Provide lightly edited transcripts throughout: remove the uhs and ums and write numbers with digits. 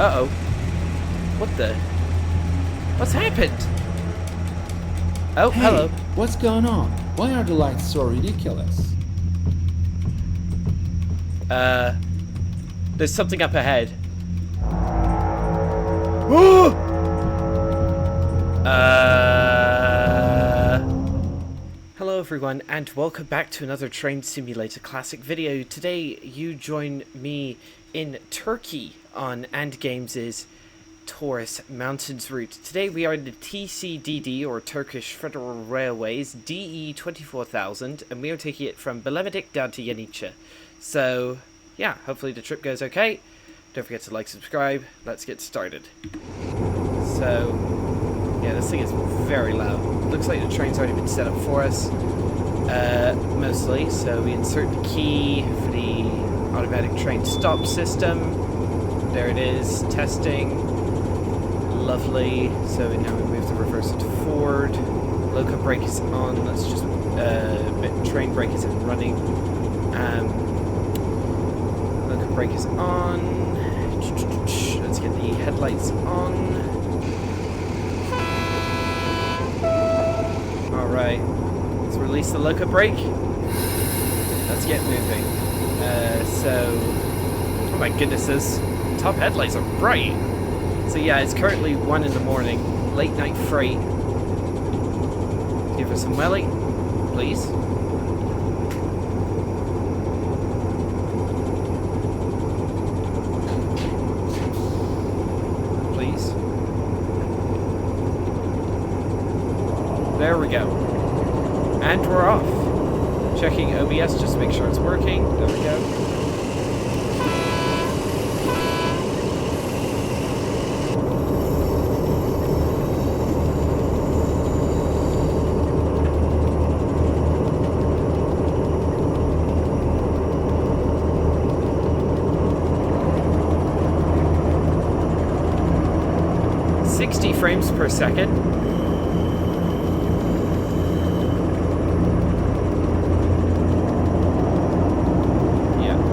Uh-oh. What the? What's happened? Oh, Hey, hello. what's going on? Why are the lights so ridiculous? There's something up ahead. Hello everyone, and welcome back to another Train Simulator Classic video. Today, you join me in Turkey on ANDGames' Taurus Mountains route. Today we are in the TCDD, or Turkish Federal Railways, DE 24000, and we are taking it from Bilemedik down to Yenice. So, yeah, hopefully the trip goes okay. Don't forget to like, subscribe. Let's get started. So, yeah, this thing is very loud. Looks like the train's already been set up for us, mostly. So we insert the key for the automatic train stop system. There it is, testing. Lovely. So now we move the reverser to forward. Loco brake is on. Let's just train brake is running. Loco brake is on. Let's get the headlights on. Alright, let's release the loco brake. Let's get moving. Oh my goodness, those top headlights are bright. So yeah, it's currently 1 in the morning, late night freight. Give us some welly, please. Please. There we go. And we're off. Checking OBS just to make sure it's working. There we go. "60 frames per second.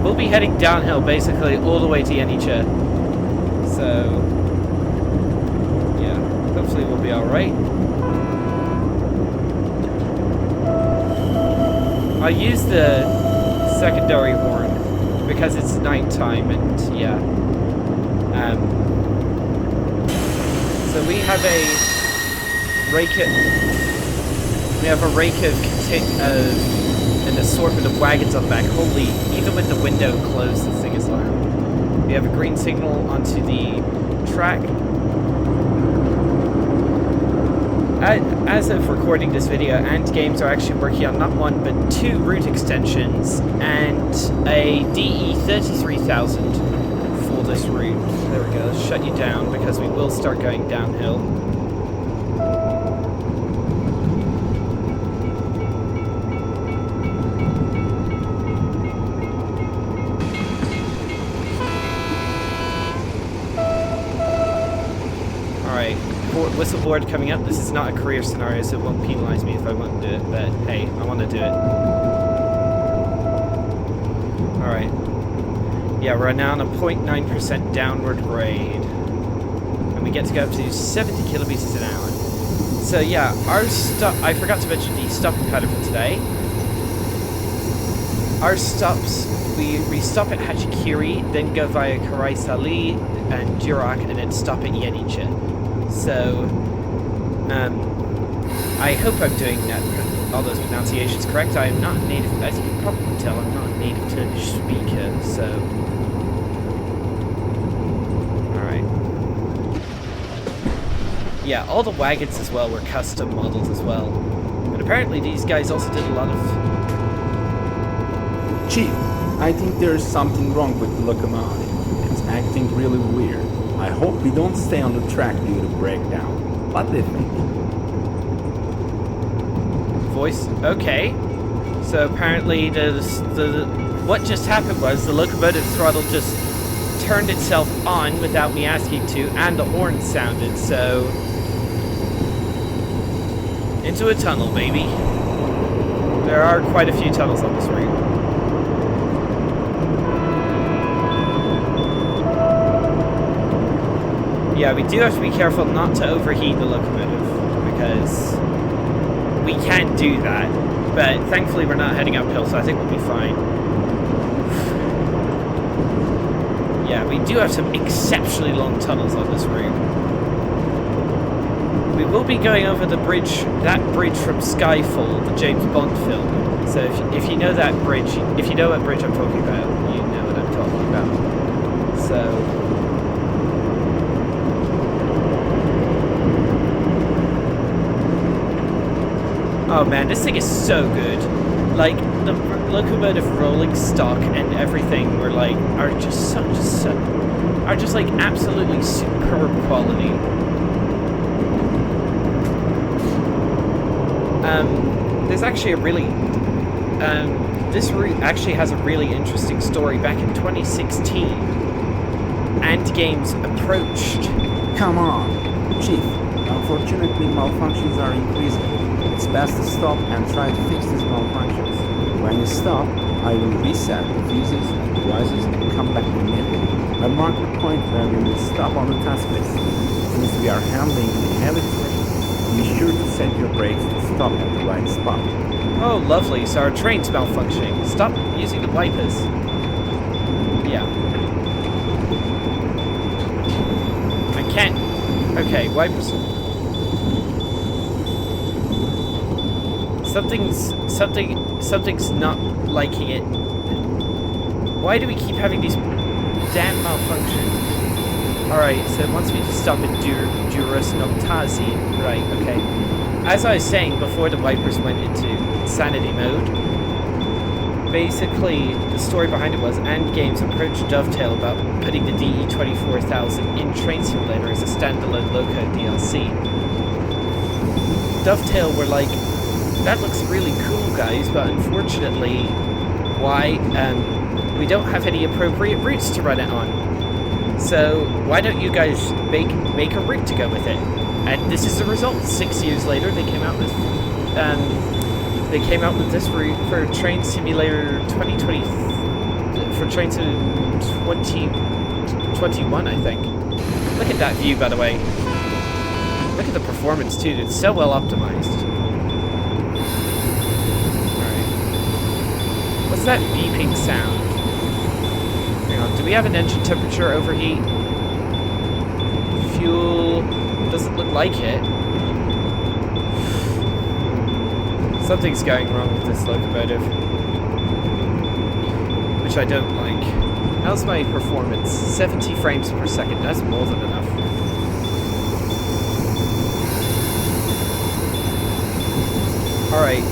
We'll be heading downhill basically all the way to Yenice. So, yeah, hopefully we'll be alright. I use the secondary horn because it's nighttime and yeah. So we have a rake of an assortment of wagons on the back. Holy, even with the window closed, this thing is loud. We have a green signal onto the track. As of recording this video, ANDGames are actually working on not 1 but 2 route extensions and a DE 33000 for this route. There we go, let's shut you down because we will start going downhill. Whistle board coming up. This is not a career scenario, so it won't penalize me if I won't do it, but hey, I want to do it. Alright. Yeah, we're now on a 0.9% downward grade. And we get to go up to 70 kilometers an hour. So yeah, I forgot to mention the stopping pattern for today. Our stops, we stop at Hacikiri, then go via Karaysali and Durak, and then stop at Yenice. So, I hope I'm doing all those pronunciations correct. I am not a native, as you can probably tell, I'm not a native Turkish speaker, so... Alright. Yeah, all the wagons as well were custom modeled as well. But apparently these guys also did a lot of... Chief, I think there's something wrong with the locomotive. It's acting really weird. I hope we don't stay on the track due to breakdown. What do you think? Voice, okay. So apparently what just happened was the locomotive throttle just turned itself on without me asking to, and the horn sounded, so... Into a tunnel, baby. There are quite a few tunnels on this route. Yeah, we do have to be careful not to overheat the locomotive, because we can do that, but thankfully we're not heading uphill, so I think we'll be fine. Yeah, we do have some exceptionally long tunnels on this route. We will be going over the bridge, that bridge from Skyfall, the James Bond film. So if you know that bridge, if you know what bridge I'm talking about, you know what I'm talking about. So... oh man, this thing is so good. Like, the locomotive rolling stock and everything are just like absolutely superb quality. There's actually a really this route actually has a really interesting story. Back in 2016, ANDGames approached. Come on, Chief. Unfortunately, malfunctions are increasing. It's best to stop and try to fix these malfunctions. When you stop, I will reset the fuses and devices and come back immediately. I mark the point where we will stop on the task list. Since we are handling the heavy terrain, be sure to set your brakes to stop at the right spot. Oh, lovely. So our train's malfunctioning. Stop using the wipers. Yeah. I can't... okay, wipers... Something's not liking it. Why do we keep having these damn malfunctions? Alright, so it wants me to stop at Taurus Noctazi. Right, okay. As I was saying before the wipers went into insanity mode, basically the story behind it was ANDGames approached Dovetail about putting the DE24000 in Train Simulator as a standalone Loco DLC. Dovetail were like, that looks really cool, guys, but unfortunately, we don't have any appropriate routes to run it on. So why don't you guys make a route to go with it? And this is the result. 6 years later, they came out with this route for Train Simulator 2020, for Train Sim 2021, I think. Look at that view, by the way. Look at the performance too. It's so well optimized. What's that beeping sound? Hang on, do we have an engine temperature overheat? Fuel... doesn't look like it. Something's going wrong with this locomotive. Which I don't like. How's my performance? 70 frames per second, that's more than enough. Alright.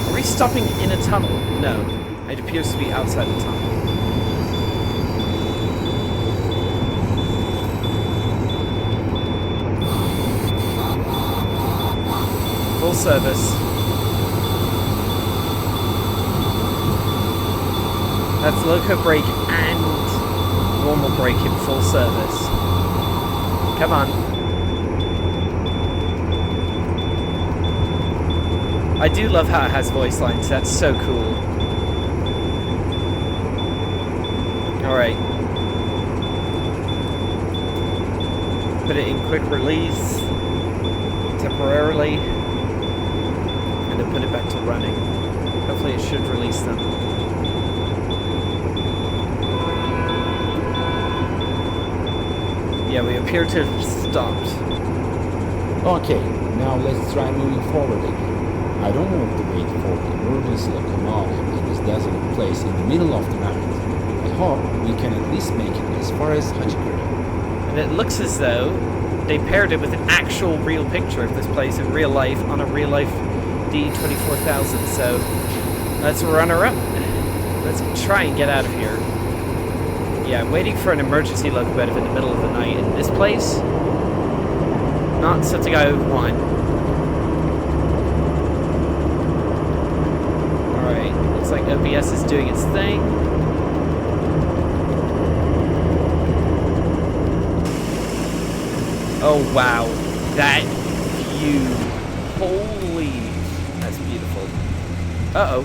Are we stopping in a tunnel? No. It appears to be outside the tunnel. Full service. That's loco brake and normal brake in full service. Come on. I do love how it has voice lines. That's so cool. Alright. Put it in quick release. Temporarily. And then put it back to running. Hopefully it should release them. Yeah, we appear to have stopped. Okay, now let's try moving forward again. I don't want to wait for the emergency locomotive in this desolate place in the middle of the night. I hope we can at least make it as far as Hacikiri. And it looks as though they paired it with an actual real picture of this place in real life on a real life D24000. So let's run her up. Let's try and get out of here. Yeah, waiting for an emergency locomotive in the middle of the night in this place, not something I would want. Alright, looks like OBS is doing its thing. Oh wow, that view. Holy, that's beautiful. Uh-oh.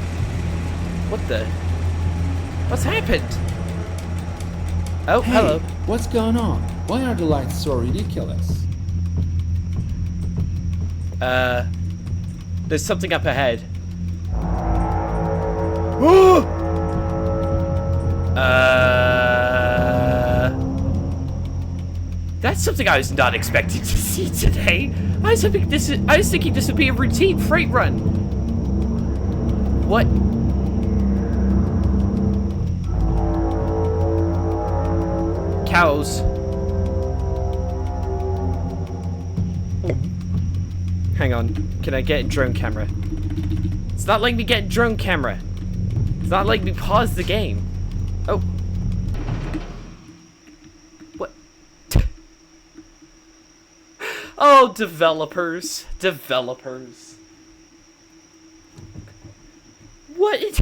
What the? What's happened? Oh, hey, hello. What's going on? Why are the lights so ridiculous? There's something up ahead. That's something I was not expecting to see today. I was thinking this would be a routine freight run. What? Cows. Hang on. Can I get a drone camera? It's not letting me get a drone camera. It's not letting me pause the game. Oh. What? Oh, developers. Developers. What is...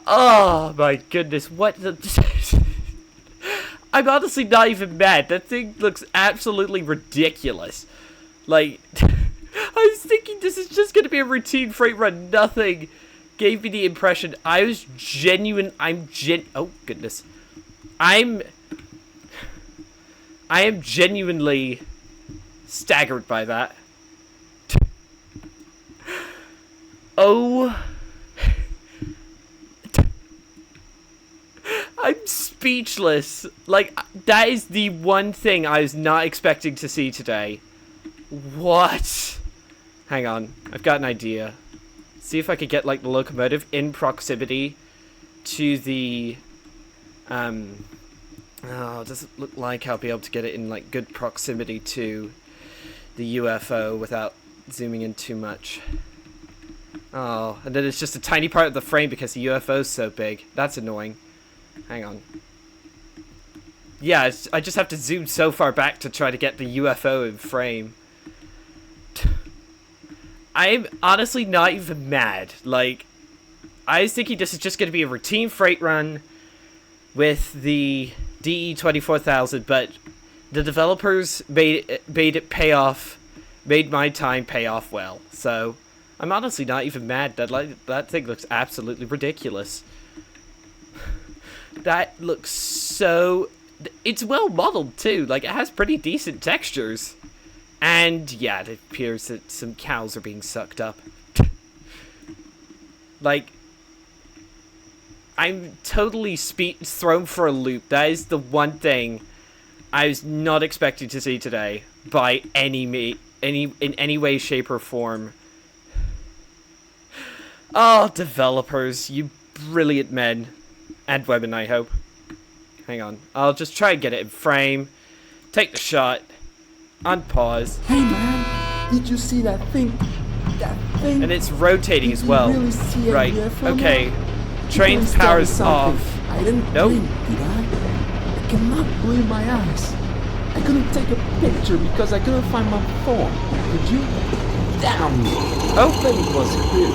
Oh my goodness, what the... I'm honestly not even mad. That thing looks absolutely ridiculous. Like, I was thinking this is just going to be a routine freight run. Nothing gave me the impression. I was oh goodness. I am genuinely staggered by that. Oh... I'm speechless. Like, that is the one thing I was not expecting to see today. What? Hang on. I've got an idea. See if I could get, like, the locomotive in proximity to the... Oh, it doesn't look like I'll be able to get it in, like, good proximity to the UFO without zooming in too much. Oh, and then it's just a tiny part of the frame because the UFO's so big. That's annoying. Hang on. Yeah, I just have to zoom so far back to try to get the UFO in frame. I'm honestly not even mad. Like, I was thinking this is just going to be a routine freight run with the DE-24000, but the developers made it pay off, made my time pay off well. So, I'm honestly not even mad. That thing looks absolutely ridiculous. That looks so... It's well modeled, too. Like, it has pretty decent textures. And, yeah, it appears that some cows are being sucked up. Like, I'm totally thrown for a loop. That is the one thing I was not expecting to see today. By in any way, shape, or form. Oh, developers, you brilliant men. And women, I hope. Hang on. I'll just try and get it in frame. Take the shot. Unpause. Hey man, did you see that thing? That thing? And it's rotating as well. Really see right. UFO Okay. now? Train's power's off. I didn't blink, did I? I cannot believe my eyes. I couldn't take a picture because I couldn't find my phone. Did you? Damn me. Oh. I think it was clear.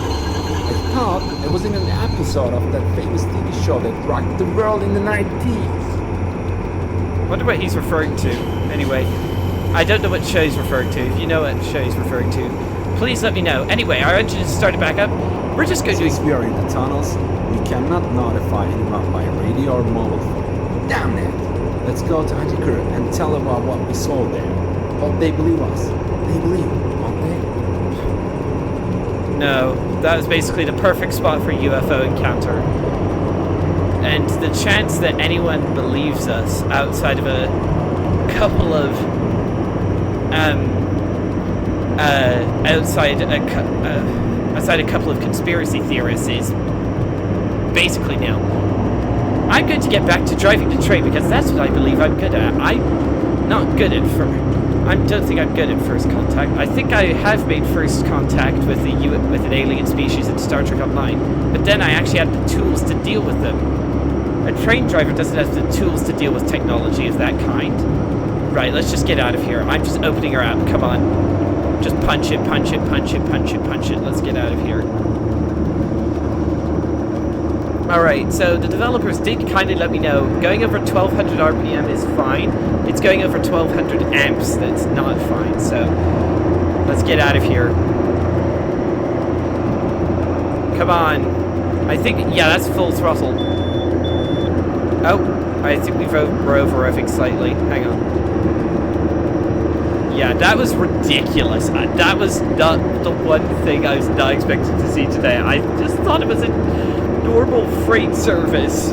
I thought it was in an episode of that famous TV show that rocked the world in the 90s. Wonder what he's referring to. Anyway, I don't know what show he's referring to. If you know what show he's referring to, please let me know. Anyway, our engine is started back up. We're just going to... Since we are in the tunnels, we cannot notify anyone by radio or mobile phone. Damn it! Let's go to Hacikiri and tell about what we saw there. Hope they believe us. They believe, won't they? No, that was basically the perfect spot for a UFO encounter. And the chance that anyone believes us outside of a couple of outside a couple of conspiracy theorists is basically nil. I'm going to get back to driving the train because that's what I believe I'm good at. I'm not good at I don't think I'm good at first contact. I think I have made first contact with with an alien species in Star Trek Online, but then I actually had the tools to deal with them. A train driver doesn't have the tools to deal with technology of that kind. Right, let's just get out of here. I'm just opening her up. Come on. Just punch it, punch it, punch it, punch it, punch it. Let's get out of here. Alright, so the developers did kind of let me know going over 1200 RPM is fine. It's going over 1200 amps that's not fine, so let's get out of here. Come on. I think, yeah, that's full throttle. Oh, I think we're over-revving slightly. Hang on. Yeah, that was ridiculous. That was not the one thing I was not expecting to see today. I just thought it was a normal freight service.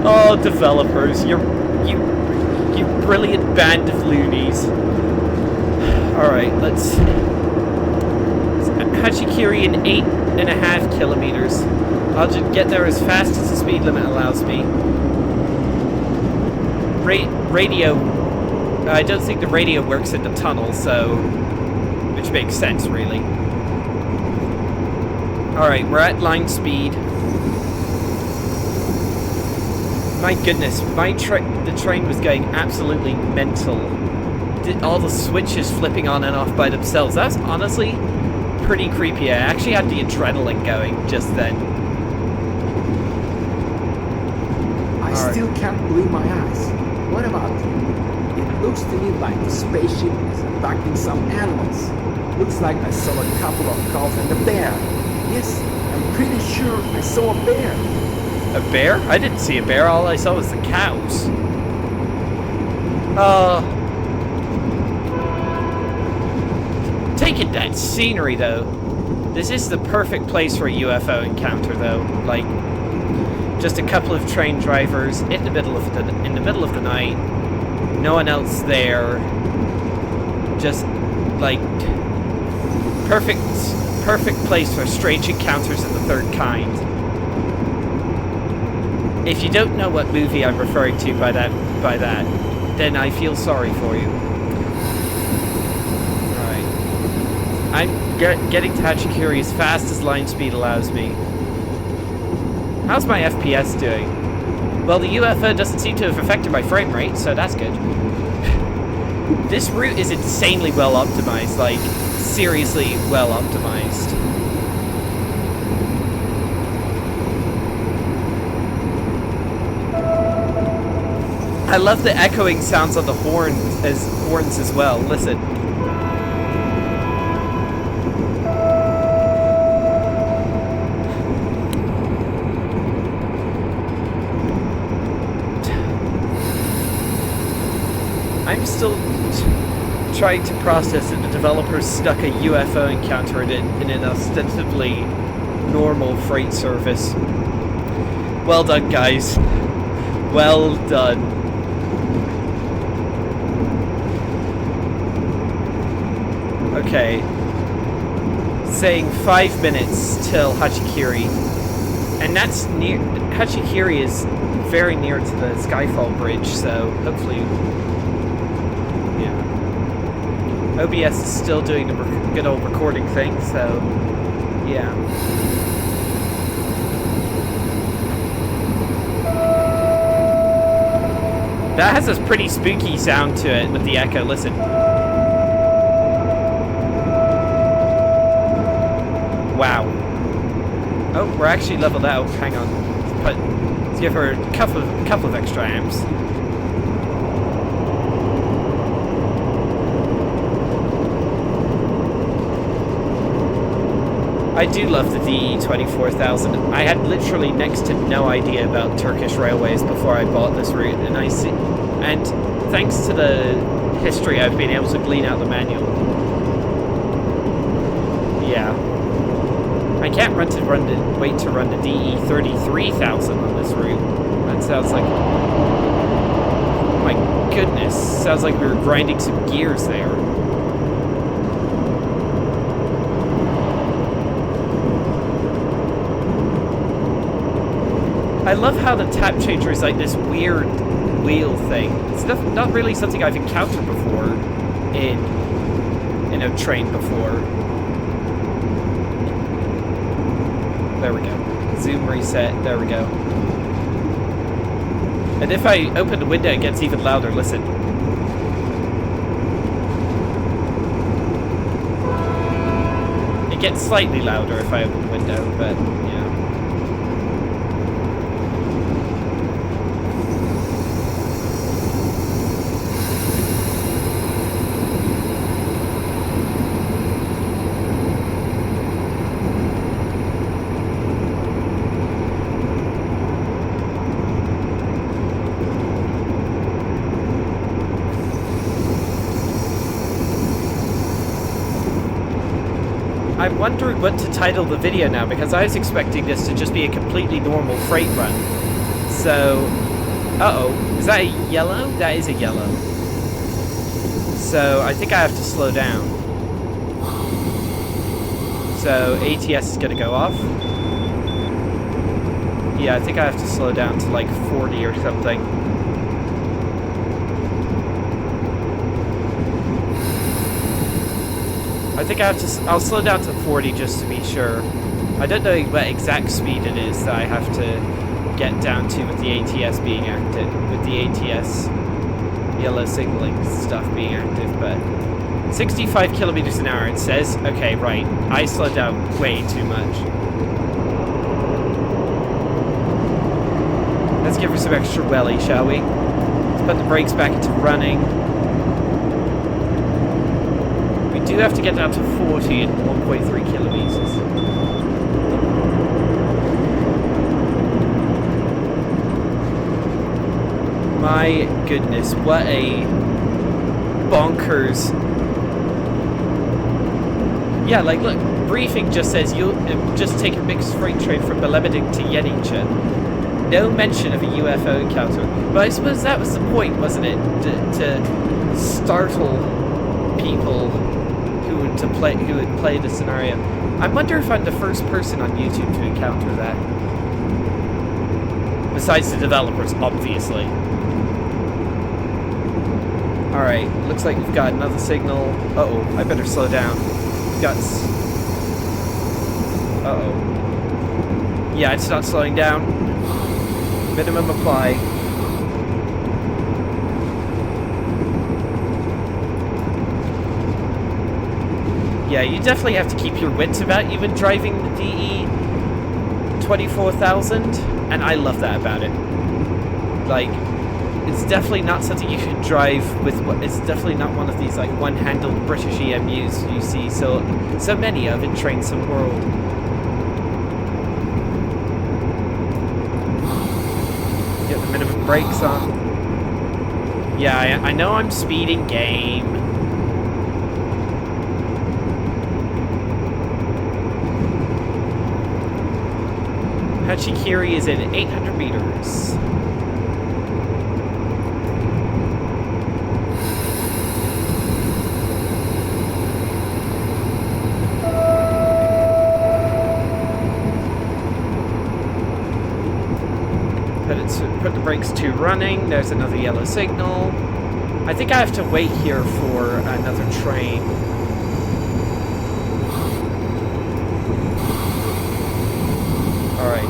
Oh, developers, you brilliant band of loonies. Alright, let's... Hacikiri in 8.5 kilometers. I'll just get there as fast as the speed limit allows me. Radio... I don't think the radio works in the tunnel, so... which makes sense, really. Alright, we're at line speed. My goodness, the train was going absolutely mental. All the switches flipping on and off by themselves. That's honestly pretty creepy. I actually had the adrenaline going just then. I still can't believe my eyes. What about it? It looks to me like the spaceship is attacking some animals. Looks like I saw a couple of cows and a bear. Yes, I'm pretty sure I saw a bear. A bear? I didn't see a bear. All I saw was the cows. Taking that scenery, though. This is the perfect place for a UFO encounter, though. Like, just a couple of train drivers in the middle of the night. No one else there. Just, like, perfect place for strange encounters of the third kind. If you don't know what movie I'm referring to by that, then I feel sorry for you. Alright. I'm getting to Hacikiri as fast as line speed allows me. How's my FPS doing? Well, the UFO doesn't seem to have affected my frame rate, so that's good. This route is insanely well optimized, like, seriously well optimized. I love the echoing sounds on the horns as well. Listen. I'm still trying to process that the developers stuck a UFO encounter in an ostensibly normal freight service. Well done, guys. Well done. Okay. Saying 5 minutes till Hacikiri. And that's near... Hacikiri is very near to the Skyfall Bridge, so hopefully... Yeah. OBS is still doing the good old recording thing, so... Yeah. That has a pretty spooky sound to it with the echo. Listen. Wow. Oh, we're actually leveled out. Hang on. Let's give her a couple of extra amps. I do love the DE 24000. I had literally next to no idea about Turkish railways before I bought this route, and thanks to the history, I've been able to glean out the manual. Yeah. I can't wait to run the DE 33000 on this route. That sounds like... My goodness. Sounds like we were grinding some gears there. I love how the tap changer is like this weird wheel thing. It's not really something I've encountered before in a train before. There we go. Zoom reset. There we go. And if I open the window, it gets even louder. Listen. It gets slightly louder if I open the window, but yeah. I'm wondering what to title the video now, because I was expecting this to just be a completely normal freight run. So, uh-oh, is that a yellow? That is a yellow. So, I think I have to slow down. So, ATS is gonna go off. Yeah, I think I have to slow down to like 40 or something. I think I have to, I'll slow down to 40 just to be sure. I don't know what exact speed it is that I have to get down to with the ATS being active, with the ATS yellow signaling stuff being active, but 65 kilometers an hour it says. Okay, right. I slowed down way too much. Let's give her some extra welly, shall we? Let's put the brakes back into running. We do have to get down to 40 in 1.3 kilometers. My goodness, what a bonkers. Yeah, like, look, briefing just says you'll just take a mixed freight train from Belebeding to Yenincha. No mention of a UFO encounter. But I suppose that was the point, wasn't it? To startle people who would play the scenario. I wonder if I'm the first person on YouTube to encounter that. Besides the developers, obviously. Alright, looks like we've got another signal. Uh-oh, I better slow down. We've got... Uh-oh. Yeah, it's not slowing down. Minimum apply. Yeah, you definitely have to keep your wits about you when driving the DE 24000, and I love that about it. Like, it's definitely not something you should drive with. It's definitely not one of these like one-handled British EMUs you see so many of in Train Sim World. Get the minimum brakes on. Yeah, I know I'm speeding, game. Hacikiri is in 800 meters. Put the brakes to running. There's another yellow signal. I think I have to wait here for another train. Alright.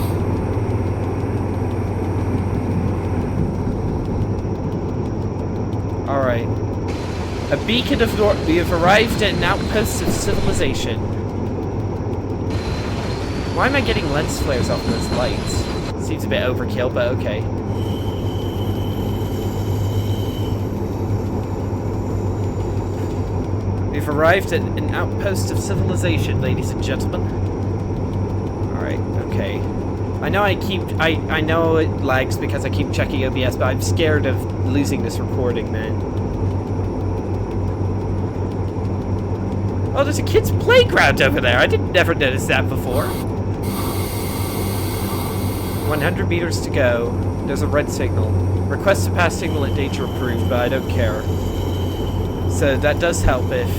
Alright. A beacon of north. We have arrived at an outpost of civilization. Why am I getting lens flares off those lights? Seems a bit overkill, but okay. We've arrived at an outpost of civilization, ladies and gentlemen. Alright, okay. I know I know it lags because I keep checking OBS, but I'm scared of losing this recording, man. Oh, there's a kid's playground over there. I didn't never notice that before. 100 meters to go. There's a red signal. Request to pass signal at danger approved, but I don't care. So that does help if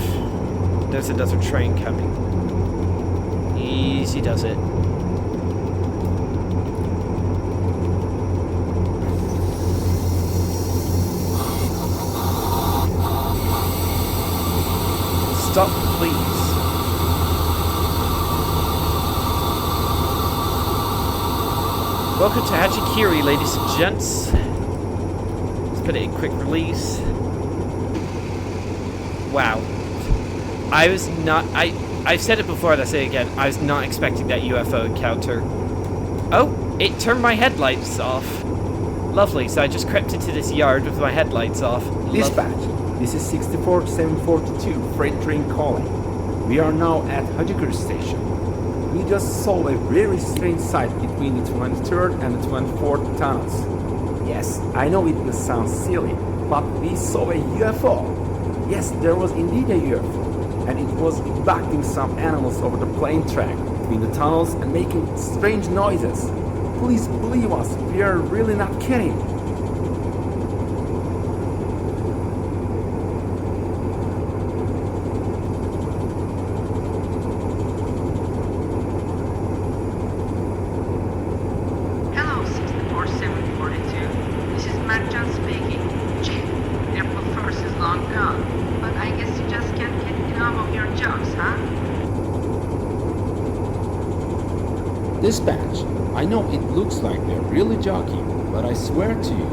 there's another train coming. Easy does it. Stop, please. Welcome to Hacikiri, ladies and gents. Let's put it in quick release. Wow. I was not... I've said it before and I'll say it again. I was not expecting that UFO encounter. Oh, it turned my headlights off. Lovely, so I just crept into this yard with my headlights off. Dispatch, this is 64742, freight train calling. We are now at Hacikiri station. We just saw a very strange sight between the 23rd and the 24th tunnels. Yes, I know it will sound silly, but we saw a UFO. Yes, there was indeed a UFO. and it was abducting some animals over the plane track between the tunnels and making strange noises. Please believe us, we are really not kidding. Hello, 64742. This is Mertcan speaking. Chief, April 1st is long gone, but I guess you just can't get enough of your jokes, huh? Dispatch, I know it looks like they're really joking, but I swear to you,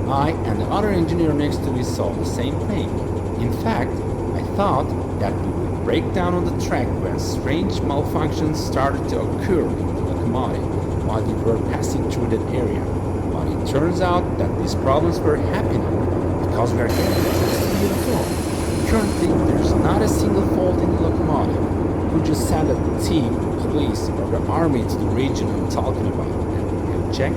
I and the other engineer next to me saw the same thing. In fact, I thought that we would break down on the track when strange malfunctions started to occur in the locomotive while we were passing through that area. But it turns out that these problems were happening because we are getting close to the floor. Currently, there's not a single fault in the locomotive. Could you send a team, police, or the army to the region I'm talking about and checked?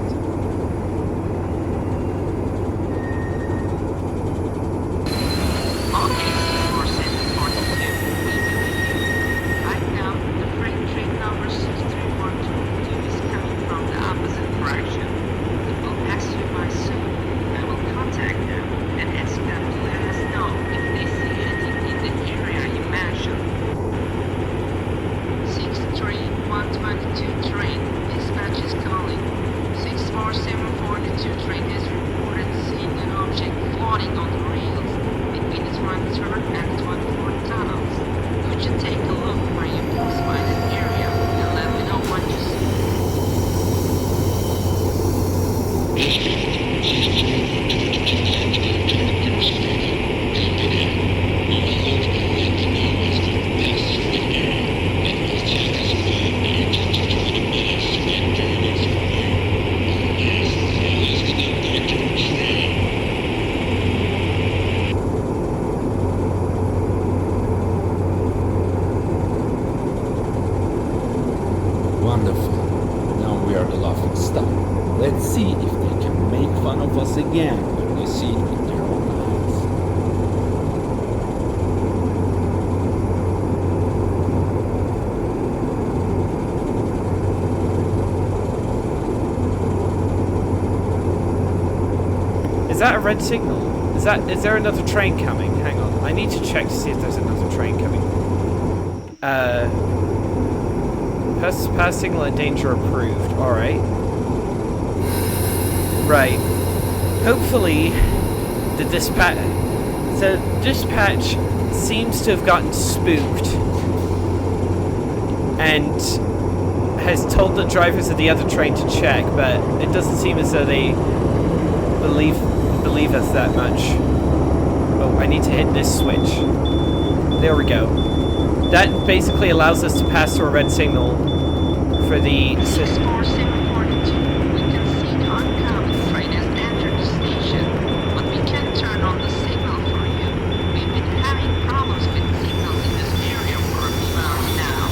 Okay, 64742. Right now, the freight train number 63122 is coming from the opposite direction. It will pass you by soon. I will contact them and ask them to let us know if they see anything in the area you mentioned. 63122 train, dispatch is calling. 64742 train has reported seeing an object floating on the rails between the 23rd and 24th tunnels. Could you take a look where you pass by that area and let me know what you Wonderful. Now we are the laughing stock. Let's see if they can make fun of us again when they see it with their own eyes. Is that a red signal? Is there another train coming? Hang on. I need to check to see if there's another train coming. Pass signal and danger approved. Alright. Right. Hopefully the dispatch seems to have gotten spooked and has told the drivers of the other train to check, but it doesn't seem as though they believe us that much. Oh, I need to hit this switch. There we go. That basically allows us to pass through a red signal for the... 64742. We can see the oncoming train has entered the station, but we can't turn on the signal for you. We've been having problems with signals in this area for a few hours now.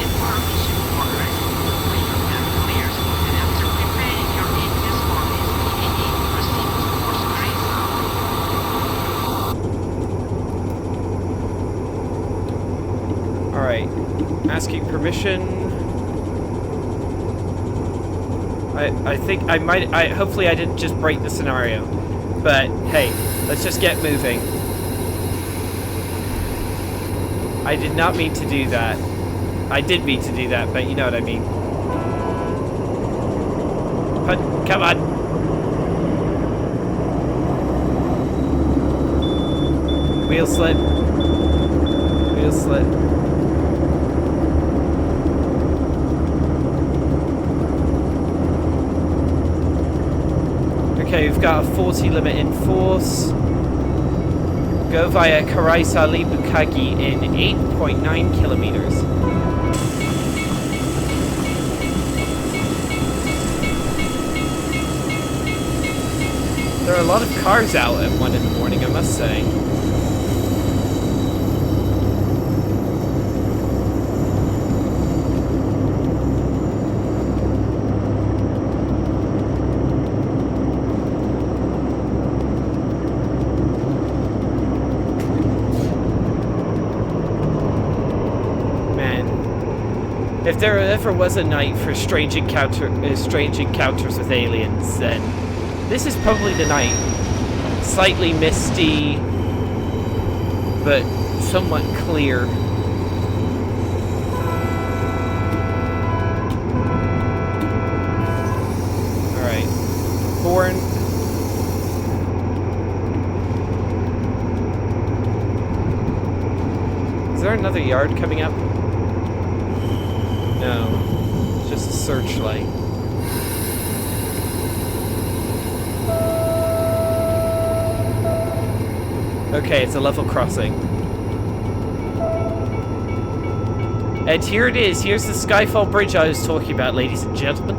Get permission for the rest of the fleet that clears, and after preparing your exit for this TCDD, proceed to Force Grace. Alright. Asking permission. I think I might... hopefully I didn't just break the scenario. But, hey, let's just get moving. I did not mean to do that. I did mean to do that, but you know what I mean. But, come on. Wheel slip. Wheel slip. Okay, we've got a 40 limit in force. Go via Karaisali Bukagi in 8.9 kilometers. There are a lot of cars out at 1 in the morning, I must say. If there ever was a night for strange encounters with aliens, then this is probably the night. Slightly misty, but somewhat clear. Alright. Horn. Is there another yard coming up? No. It's just a searchlight. Okay, it's a level crossing. And here it is. Here's the Skyfall Bridge I was talking about, ladies and gentlemen.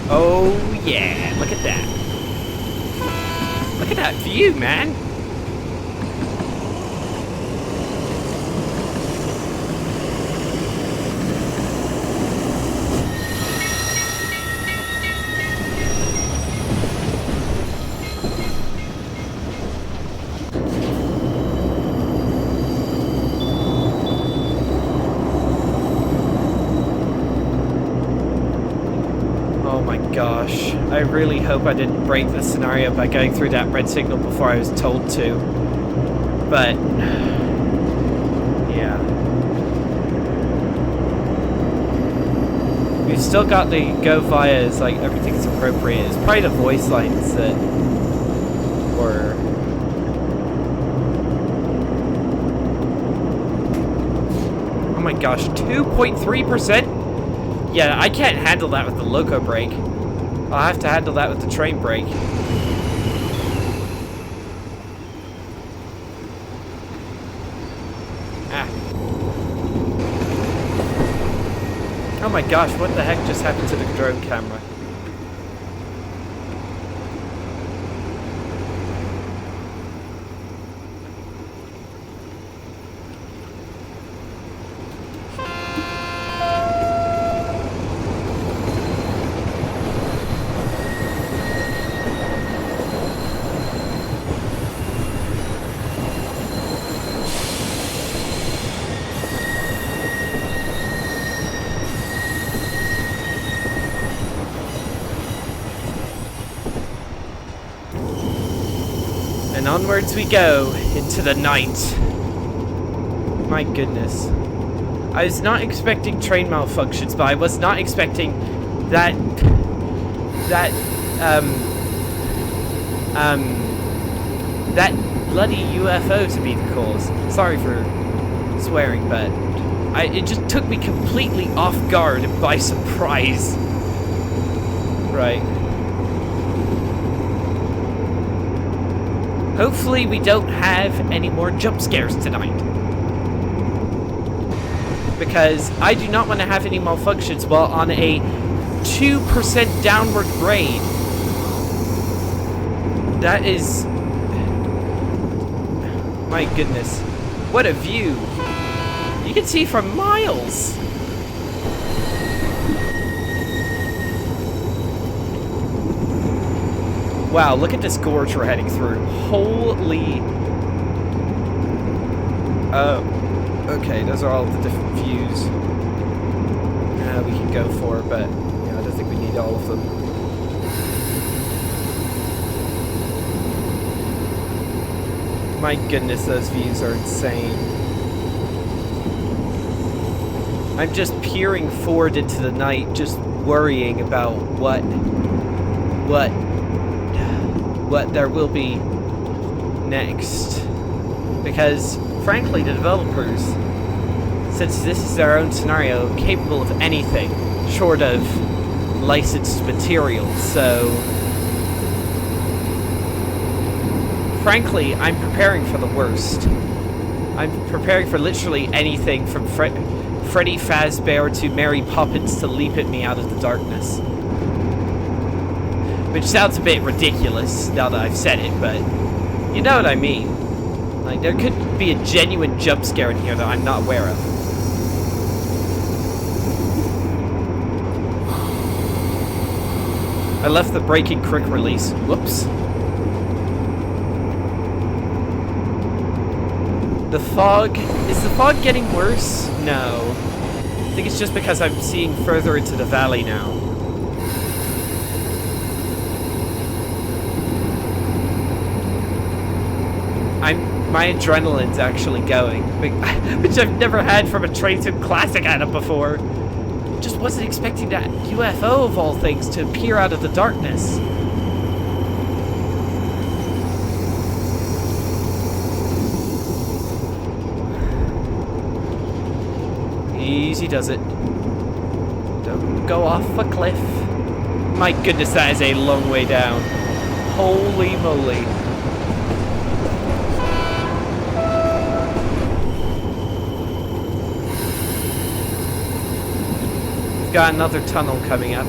Oh, yeah. Look at that. Look at that view, man. Gosh, I really hope I didn't break the scenario by going through that red signal before I was told to. But, yeah. We've still got the go via as like everything's appropriate. It's probably the voice lines that were... Oh my gosh, 2.3%? Yeah, I can't handle that with the loco brake. I'll have to handle that with the train brake. Ah. Oh my gosh, what the heck just happened to the drone camera? And onwards we go into the night. My goodness. I was not expecting train malfunctions, but I was not expecting that bloody UFO to be the cause. Sorry for swearing, but it just took me completely off guard and by surprise. Right. Hopefully we don't have any more jump scares tonight. Because I do not want to have any malfunctions while on a 2% downward grade. That is... My goodness. What a view. You can see for miles. Wow, look at this gorge we're heading through. Holy... okay, those are all the different views we can go for, but yeah, I don't think we need all of them. My goodness, those views are insane. I'm just peering forward into the night, just worrying about what there will be next. Because, frankly, the developers, since this is their own scenario, capable of anything short of licensed material, so... Frankly, I'm preparing for the worst. I'm preparing for literally anything from Freddy Fazbear to Mary Poppins to leap at me out of the darkness. Which sounds a bit ridiculous now that I've said it, but you know what I mean. Like, there could be a genuine jump scare in here that I'm not aware of. I left the braking quick release. Whoops. The fog... Is the fog getting worse? No. I think it's just because I'm seeing further into the valley now. My adrenaline's actually going, which I've never had from a Train Sim Classic Adam before. Just wasn't expecting that UFO of all things to appear out of the darkness. Easy does it. Don't go off a cliff. My goodness, that is a long way down. Holy moly. Got another tunnel coming up.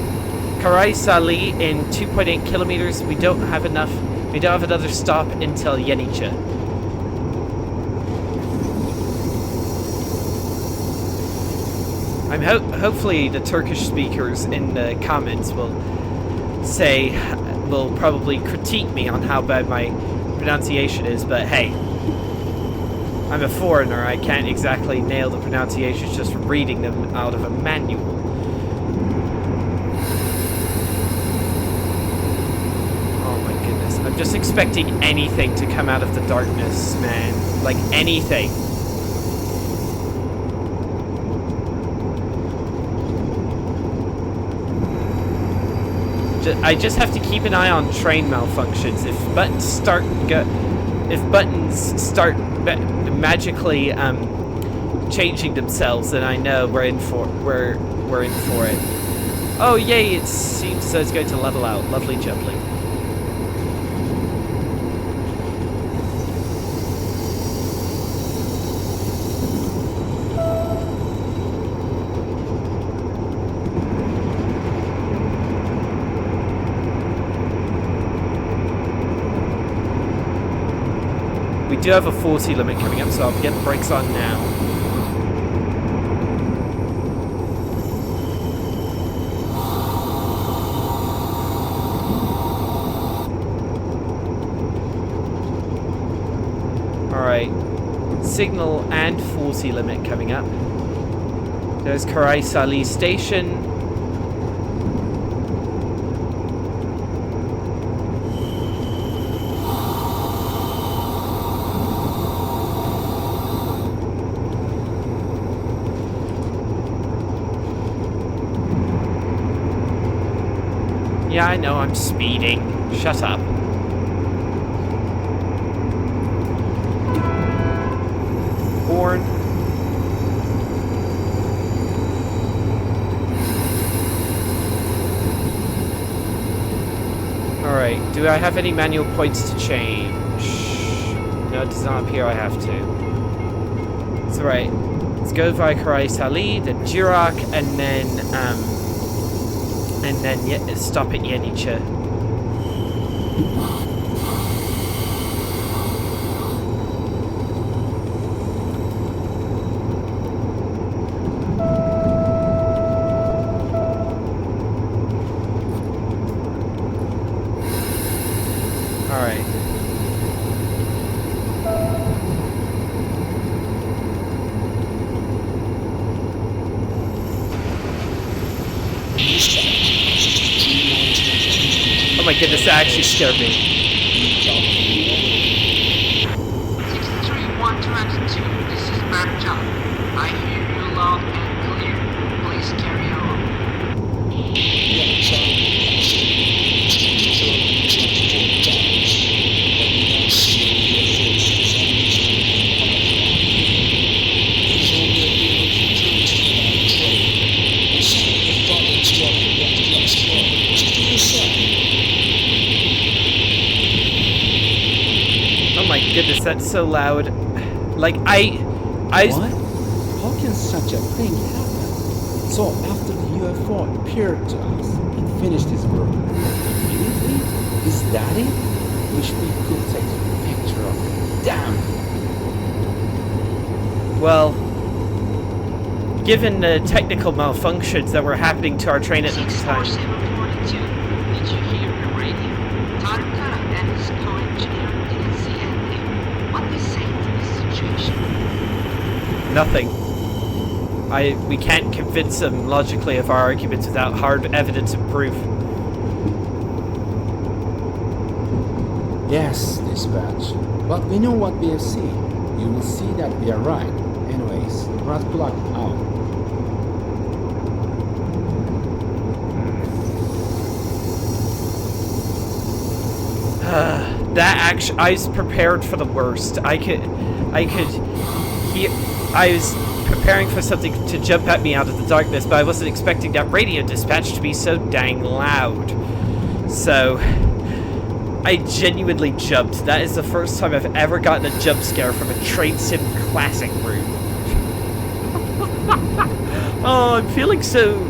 Karai Sali in 2.8 kilometers. We don't have enough. We don't have another stop until Yenice. I'm hopefully the Turkish speakers in the comments will probably critique me on how bad my pronunciation is, but hey, I'm a foreigner. I can't exactly nail the pronunciations just from reading them out of a manual. I'm just expecting anything to come out of the darkness, man. Like, anything. I just have to keep an eye on train malfunctions. If buttons start magically changing themselves, then I know we're in for it. Oh yay! It seems as though it's going to level out. Lovely jubbly. We do have a 40 limit coming up, so I'll get the brakes on now. Alright. Signal and 40 limit coming up. There's Karai Sali Station. Yeah, I know, I'm speeding. Shut up. Horn. Alright, do I have any manual points to change? No, it does not appear I have to. It's alright. Let's go via Karai Sali, then Jirak, and then stop at Yenice. Alright. Oh my goodness, that actually scared me. 63122, this is Manja. I hear you loud and clear. Please carry on. Oh my goodness, that's so loud. Like, What? How can such a thing happen? So after the UFO appeared to us and finished his work, immediately? Is that it? Wish we could take a picture of it. Damn! Well, given the technical malfunctions that were happening to our train at the time. 64742, did you situation? Nothing. We can't convince them logically of our arguments without hard evidence and proof. Yes, dispatch. But we know what we have seen. You will see that we are right. Anyways, rod plug out. That action, I was prepared for the worst. I was preparing for something to jump at me out of the darkness, but I wasn't expecting that radio dispatch to be so dang loud. So, I genuinely jumped. That is the first time I've ever gotten a jump scare from a train sim classic room. Oh, I'm feeling so...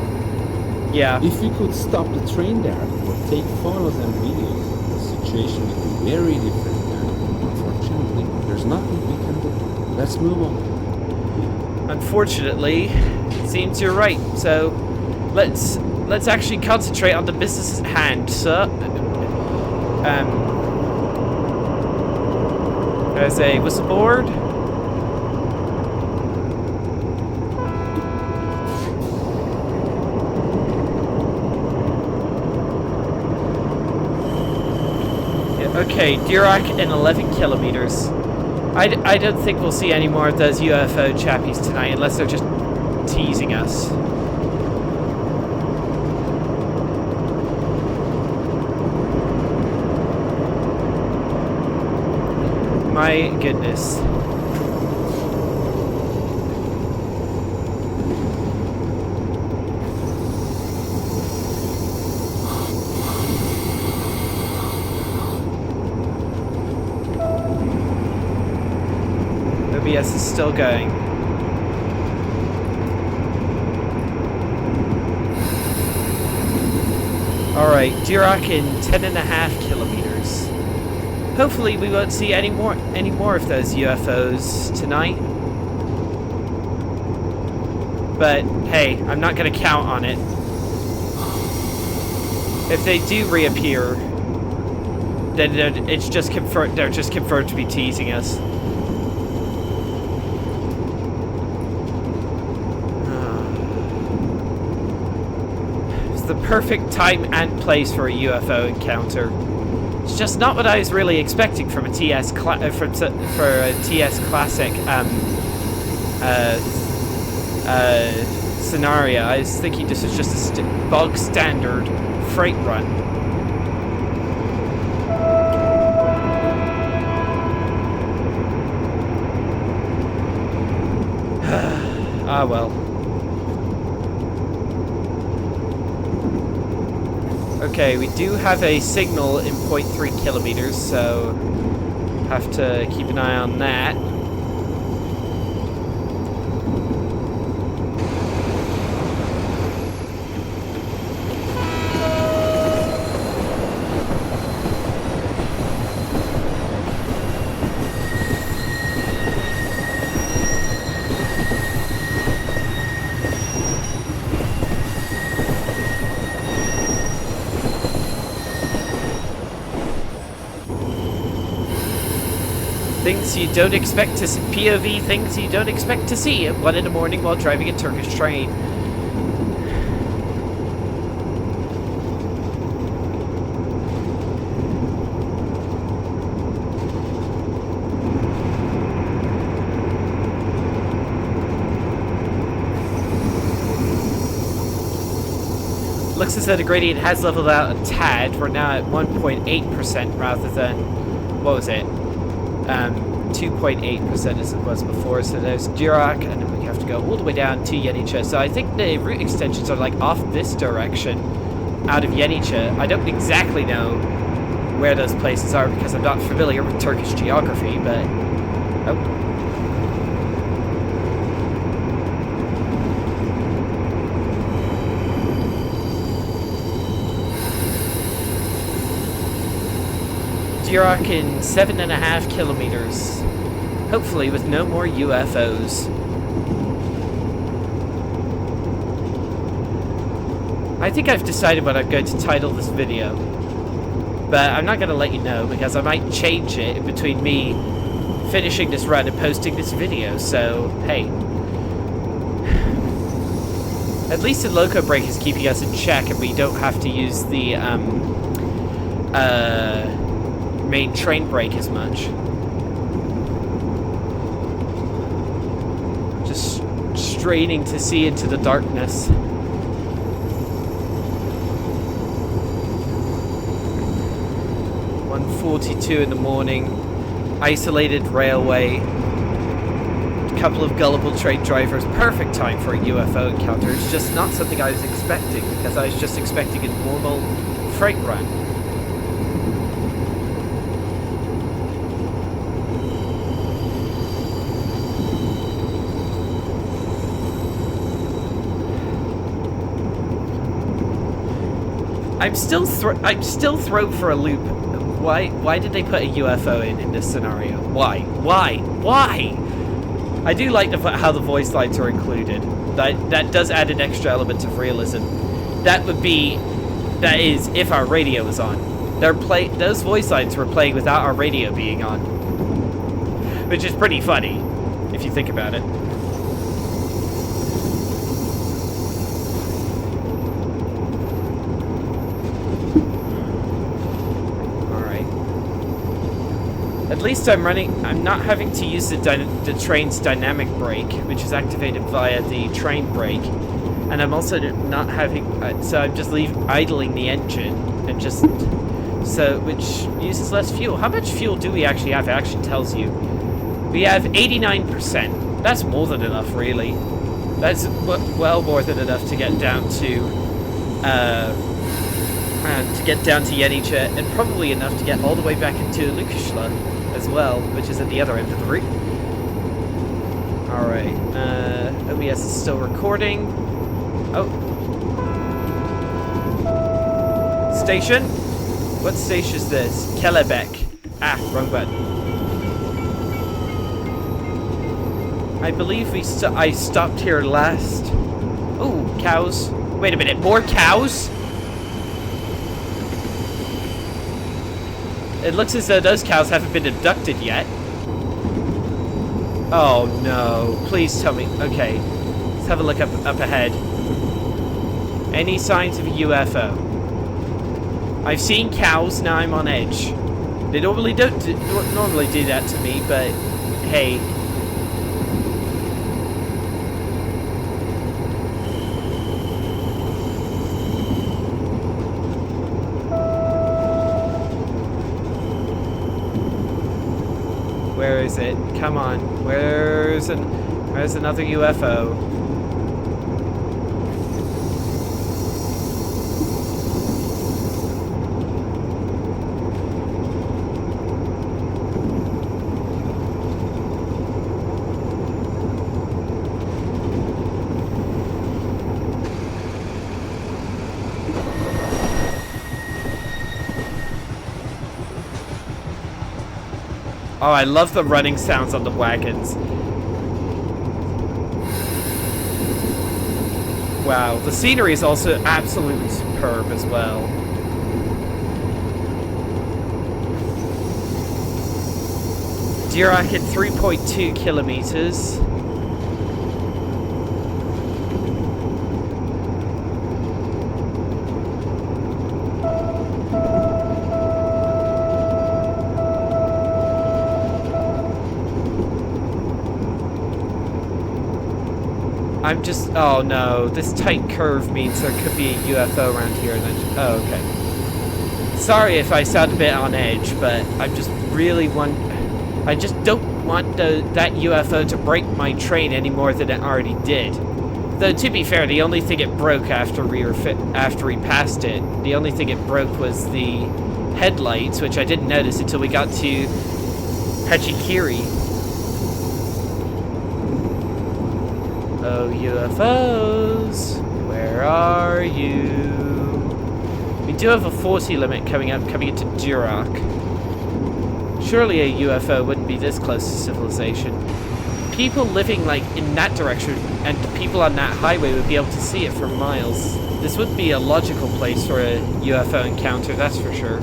Yeah. If we could stop the train there or take photos and videos, the situation would be very different now. Unfortunately, there's nothing we can do. Let's move on. Unfortunately, it seems you're right. So, let's actually concentrate on the business at hand, sir. There's a whistle board. Okay, Dirac in 11 kilometers. I don't think we'll see any more of those UFO chappies tonight unless they're just teasing us. My goodness. OBS is still going. Alright, Dirac in 10.5 kilometers. Hopefully we won't see any more of those UFOs tonight. But hey, I'm not gonna count on it. If they do reappear, then it's just confirmed. They're just confirmed to be teasing us. It's the perfect time and place for a UFO encounter. It's just not what I was really expecting from a TS for a TS classic scenario. I was thinking this was just a bog standard freight run. Ah well. Okay, we do have a signal in 0.3 kilometers, so have to keep an eye on that. Things you don't expect to see. POV things you don't expect to see at 1 in the morning while driving a Turkish train. Looks as though the gradient has leveled out a tad. We're now at 1.8% rather than, what was it? 2.8% as it was before. So there's Dirac, and then we have to go all the way down to Yenice. So I think the route extensions are like off this direction out of Yenice. I don't exactly know where those places are because I'm not familiar with Turkish geography, but oh. Dirac in 7.5 kilometers. Hopefully with no more UFOs. I think I've decided what I'm going to title this video. But I'm not going to let you know because I might change it in between me finishing this run and posting this video, so hey. At least the loco brake is keeping us in check and we don't have to use the main train brake as much. Just straining to see into the darkness. .42 in the morning, isolated railway, a couple of gullible train drivers, perfect time for a UFO encounter. It's just not something I was expecting, because I was just expecting a normal freight run. I'm still thrown for a loop. Why did they put a UFO in this scenario? Why? I do like how the voice lines are included. That does add an extra element of realism. That is if our radio was on. Those voice lines were playing without our radio being on, which is pretty funny if you think about it. At least I'm not having to use the train's dynamic brake, which is activated via the train brake, and I'm also not having, so I'm just idling the engine, and which uses less fuel. How much fuel do we actually have? It actually tells you. We have 89%. That's more than enough, really. That's well more than enough to get down to Yenichet, and probably enough to get all the way back into Lukashla as well, which is at the other end of the route. Alright, OBS is still recording. Oh. Station? What station is this? Kellebec. Ah, wrong button. I believe I stopped here last. Ooh, cows. Wait a minute, more cows? It looks as though those cows haven't been abducted yet. Oh no, please tell me. Okay, let's have a look up ahead. Any signs of a UFO? I've seen cows, now I'm on edge. They normally don't normally do that to me, but hey. Where is it? Come on. Where's another UFO? Oh, I love the running sounds on the wagons. Wow, the scenery is also absolutely superb as well. Dirac at 3.2 kilometers. Oh no, this tight curve means there could be a UFO around here. Oh, okay. Sorry if I sound a bit on edge, but I just don't want that UFO to break my train any more than it already did. Though, to be fair, the only thing it broke after we passed it, the only thing it broke was the headlights, which I didn't notice until we got to Hacikiri. Oh, UFOs, where are you? We do have a 40 limit coming into Dirac. Surely a UFO wouldn't be this close to civilization. People living, like, in that direction, and people on that highway would be able to see it for miles. This would be a logical place for a UFO encounter, that's for sure.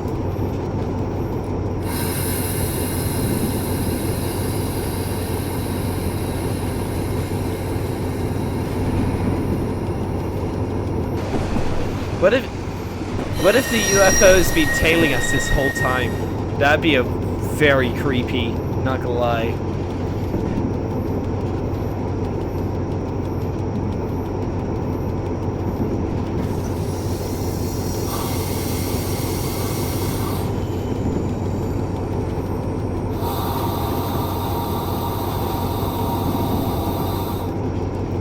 What if the UFO's been tailing us this whole time? That'd be a very creepy, not gonna lie.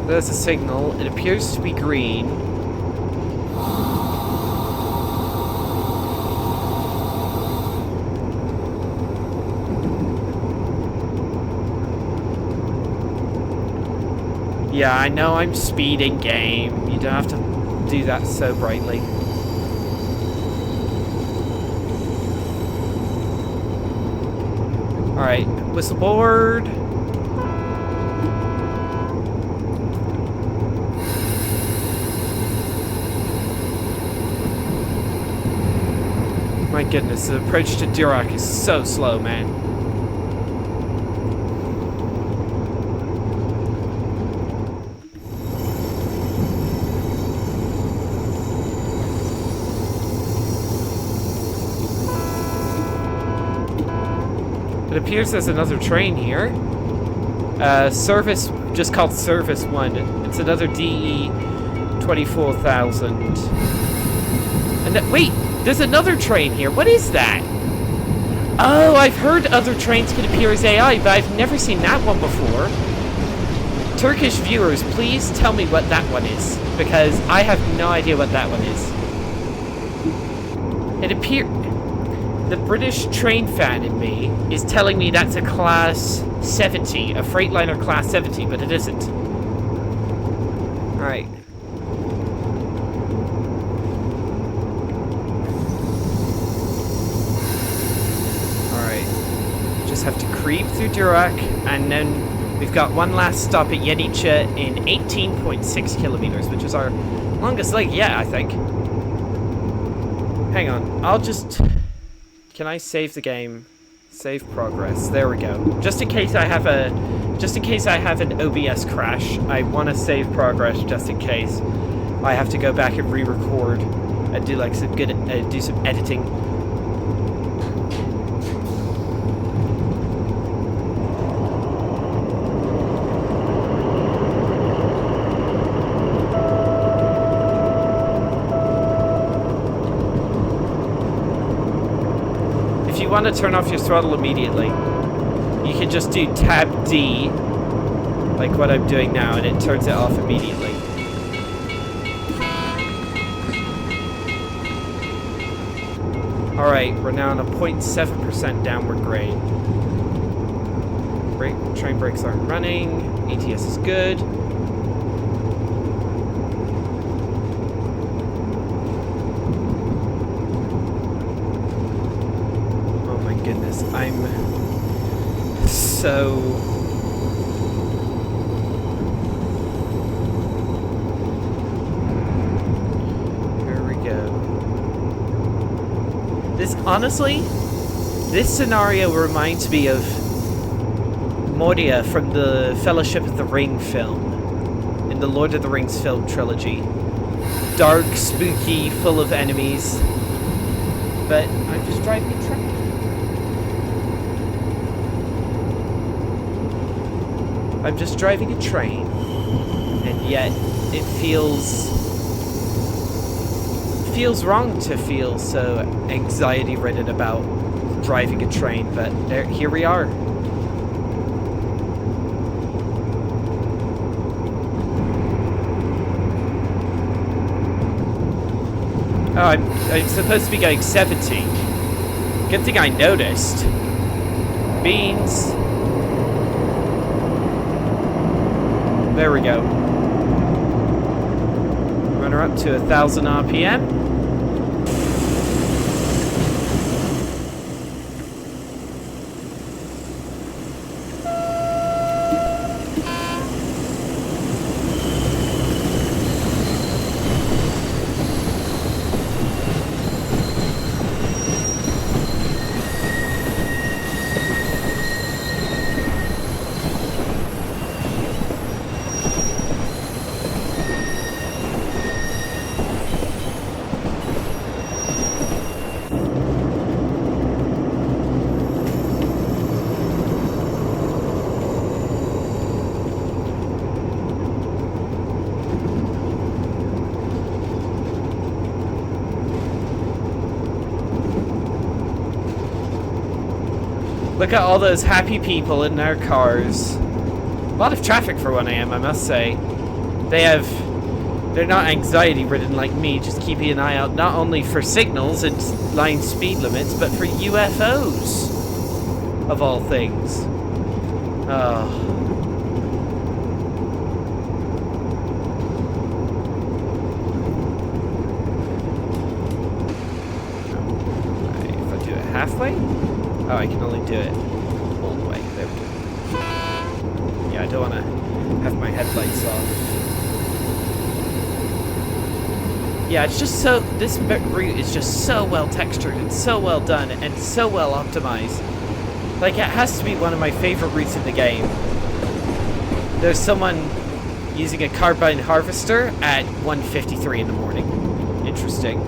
There's a signal. It appears to be green. Yeah, I know I'm speeding, game. You don't have to do that so brightly. Alright, whistle board. My goodness, the approach to Duroc is so slow, man. It appears there's another train here. Service, just called Service 1. It's another DE 24,000. And wait! There's another train here. What is that? Oh, I've heard other trains can appear as AI, but I've never seen that one before. Turkish viewers, please tell me what that one is, because I have no idea what that one is. It appears... The British train fan in me is telling me that's a Class 70, a Freightliner Class 70, but it isn't. Alright. Have to creep through Duroc, and then we've got one last stop at Yenice in 18.6 kilometers, which is our longest leg yet, I think. Hang on, I'll just... Can I save the game? Save progress. There we go. Just in case I have an OBS crash, I want to save progress just in case I have to go back and re-record and do like some good, do some editing. If you want to turn off your throttle immediately, you can just do Tab D, like what I'm doing now, and it turns it off immediately. Alright, we're now on a 0.7% downward grade. Train brakes aren't running, ATS is good. Goodness, I'm so... Here we go. This, honestly, this scenario reminds me of Moria from the Fellowship of the Ring film, in the Lord of the Rings film trilogy. Dark, spooky, full of enemies, but I'm just driving a train. I'm just driving a train, and yet it feels wrong to feel so anxiety-ridden about driving a train, but here we are. Oh, I'm supposed to be going 70. Good thing I noticed. Beans. There we go. Run her up to 1,000 RPM. Look at all those happy people in their cars. A lot of traffic for 1 a.m., I must say. They're not anxiety ridden like me, just keeping an eye out not only for signals and line speed limits, but for UFOs. Of all things. Oh. If I do it halfway? Oh, I can only do it all the way. There we go. Yeah, I don't want to have my headlights off. Yeah, it's just so... This route is just so well textured and so well done and so well optimized. Like, it has to be one of my favorite routes in the game. There's someone using a carbine harvester at 1:53 in the morning. Interesting.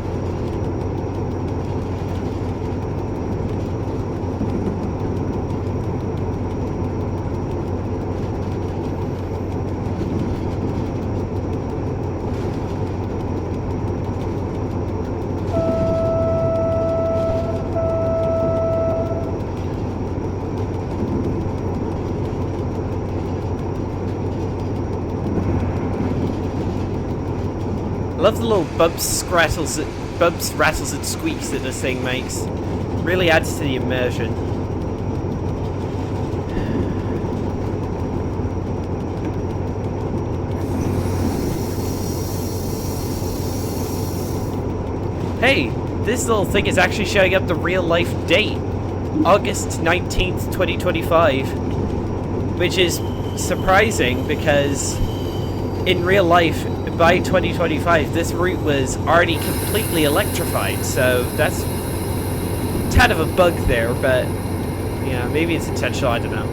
I love the little bumps, rattles, and squeaks that this thing makes. Really adds to the immersion. Hey, this little thing is actually showing up the real life date. August 19th, 2025. Which is surprising because in real life, by 2025, this route was already completely electrified, so that's a tad of a bug there, but, yeah, maybe it's intentional, I don't know.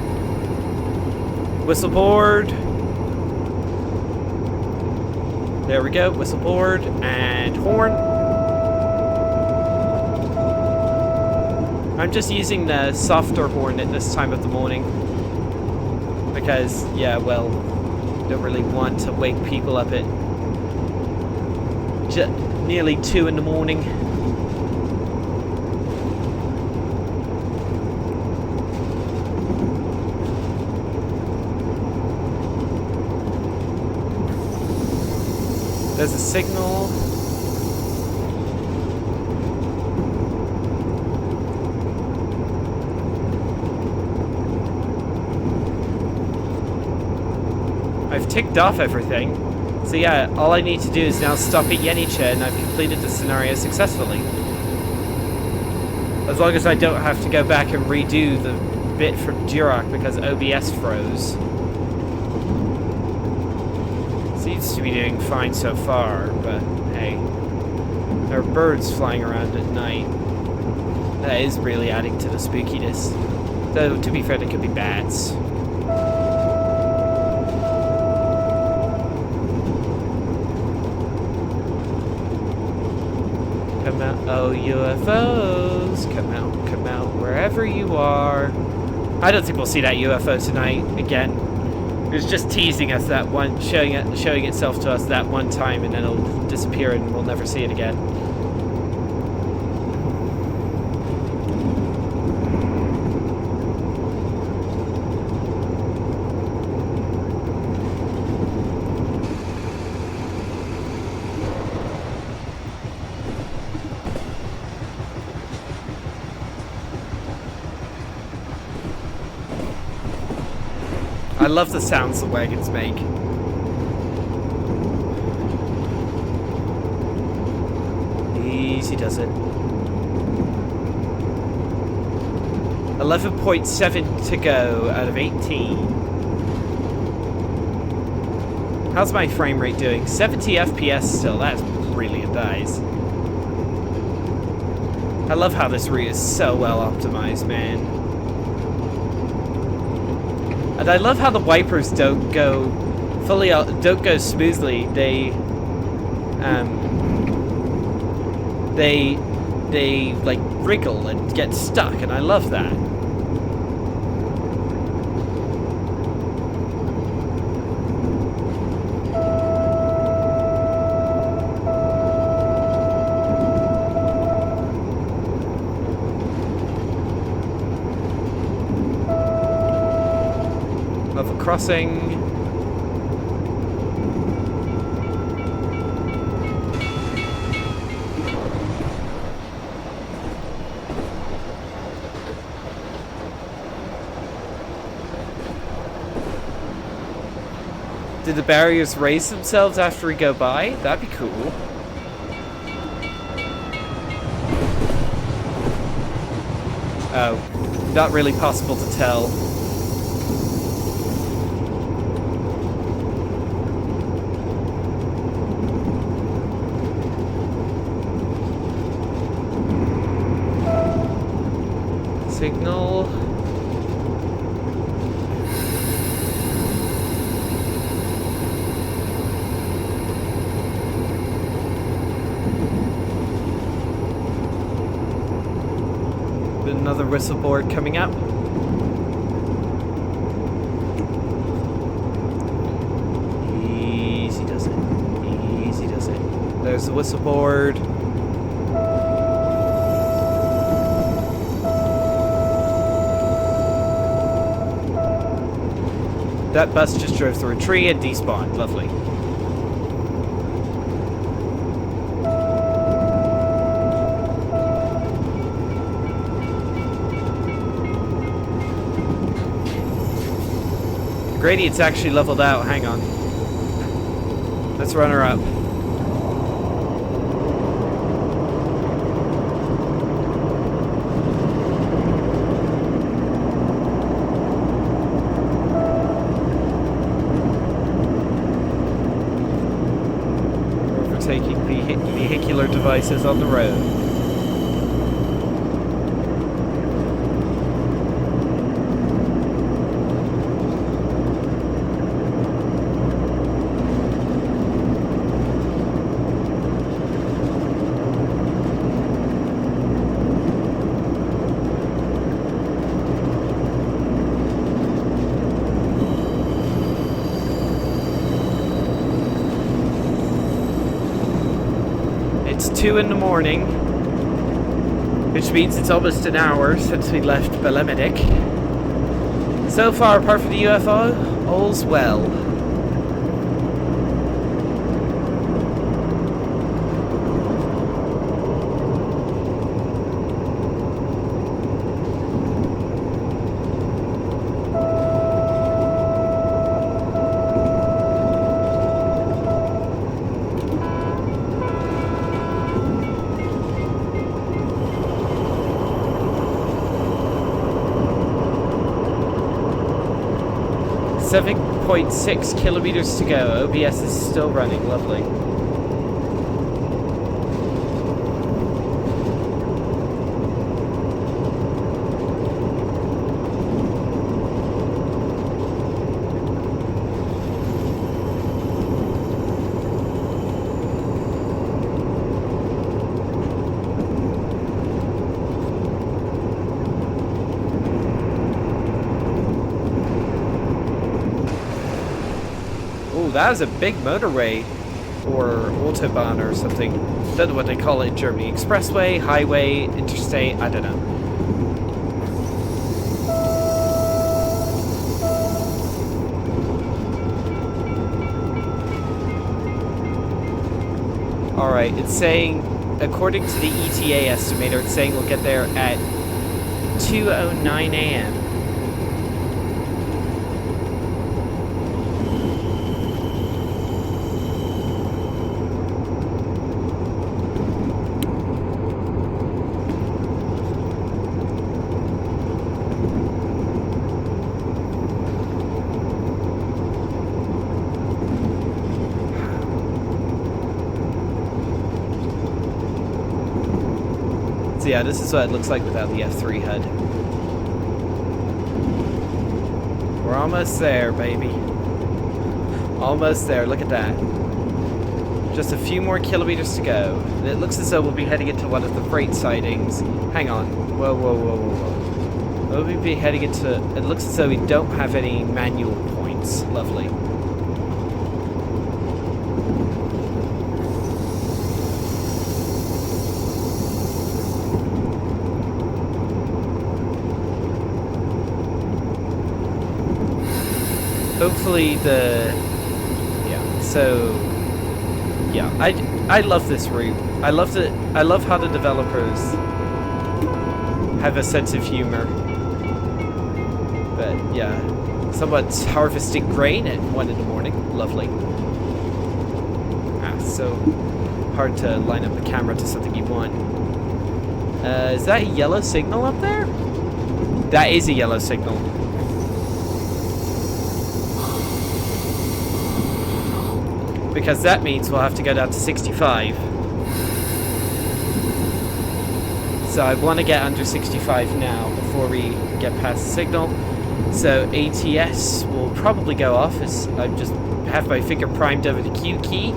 Whistle board. There we go, whistle board, and horn. I'm just using the softer horn at this time of the morning, because, yeah, well, don't really want to wake people up at nearly 2 in the morning. There's a signal. I've ticked off everything. So yeah, all I need to do is now stop at Yenicha and I've completed the scenario successfully. As long as I don't have to go back and redo the bit from Duroc because OBS froze. Seems to be doing fine so far, but hey. There are birds flying around at night. That is really adding to the spookiness. Though, to be fair, there could be bats. Come out, oh UFOs, come out, wherever you are. I don't think we'll see that UFO tonight again. It was just teasing us that one, showing itself to us that one time, and then it'll disappear and we'll never see it again. I love the sounds the wagons make. Easy does it. 11.7 to go out of 18. How's my frame rate doing? 70 FPS still, that's brilliant, guys. I love how this route is so well optimized, man. And I love how the wipers don't go smoothly. They like wriggle and get stuck, and I love that. crossing. Did the barriers raise themselves after we go by? That'd be cool. Oh, not really possible to tell. Signal. Another whistle board coming up. Easy does it. Easy does it. There's the whistle board. That bus just drove through a tree and despawned. Lovely. Gradient's actually leveled out. Hang on. Let's run her up. Overtaking vehicular devices on the road. It's 2 in the morning, which means it's almost an hour since we left Belemedic. So far, apart from the UFO, all's well. .6 kilometers to go. OBS is still running. Lovely. That is a big motorway, or Autobahn or something. Don't know what they call it in Germany. Expressway, highway, interstate, I don't know. Alright, it's saying, according to the ETA estimator, it's saying we'll get there at 2:09 a.m. So yeah, this is what it looks like without the F3 HUD. We're almost there, baby. Almost there, look at that. Just a few more kilometers to go. And it looks as though we'll be heading into one of the freight sidings. Hang on. Whoa, whoa, whoa, whoa, whoa. We'll be heading into... It looks as though we don't have any manual points. Lovely. hopefully yeah, so yeah, I love this route. I love how the developers have a sense of humor. But yeah, someone's harvesting grain at 1 in the morning. Lovely. So hard to line up the camera to something you want. Is that a yellow signal up there? That is a yellow signal. Because that means we'll have to go down to 65. So I want to get under 65 now before we get past the signal. So ATS will probably go off as I just have my finger primed over the Q key.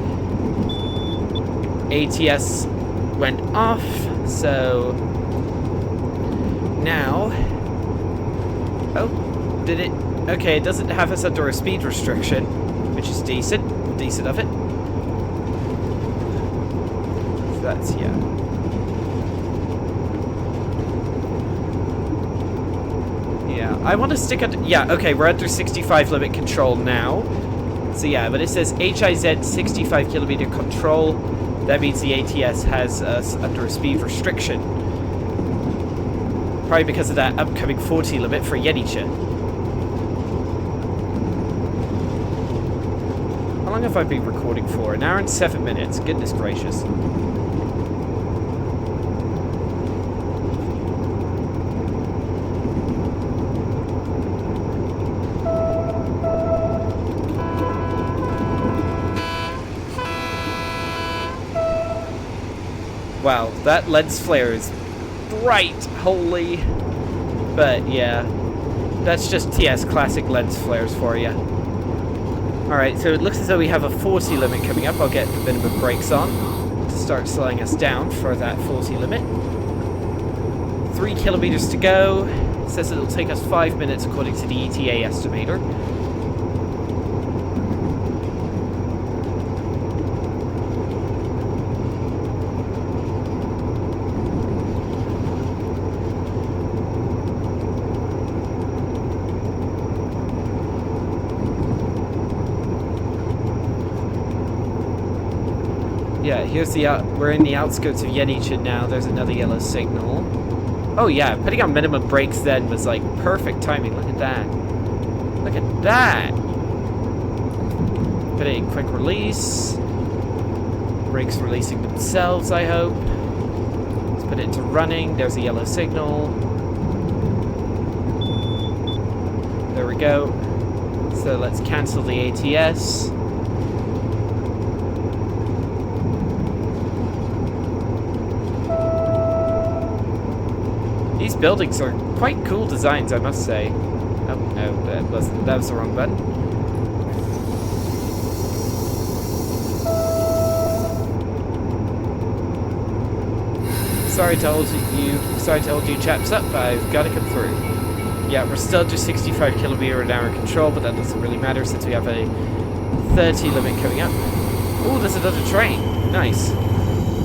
ATS went off, so now, oh, did it? Okay, it doesn't have us under a speed restriction, which is decent of it. So that's, yeah. Yeah, I want to stick at, yeah, okay, we're under 65 limit control now. So yeah, but it says HIZ 65 kilometer control. That means the ATS has us under a speed restriction. Probably because of that upcoming 40 limit for Yenicha. How long have I been recording for? 1 hour and 7 minutes. Goodness gracious. Wow, that lens flare is bright, holy. But yeah, that's just TS classic lens flares for you. Alright, so it looks as though we have a 40 limit coming up. I'll get the minimum brakes on to start slowing us down for that 40 limit. 3 kilometers to go. It says it'll take us 5 minutes according to the ETA estimator. Yeah, here's the we're in the outskirts of Yenicha now. There's another yellow signal. Oh yeah, putting on minimum brakes then was like perfect timing. Look at that. Look at that. Put a quick release. Brakes releasing themselves, I hope. Let's put it into running. There's a yellow signal. There we go. So let's cancel the ATS. These buildings are quite cool designs, I must say. Oh, no, that was the wrong button. Sorry to hold you chaps up, I've got to come through. Yeah, we're still just 65 kilometer an hour control, but that doesn't really matter since we have a 30 limit coming up. Oh, there's another train. Nice.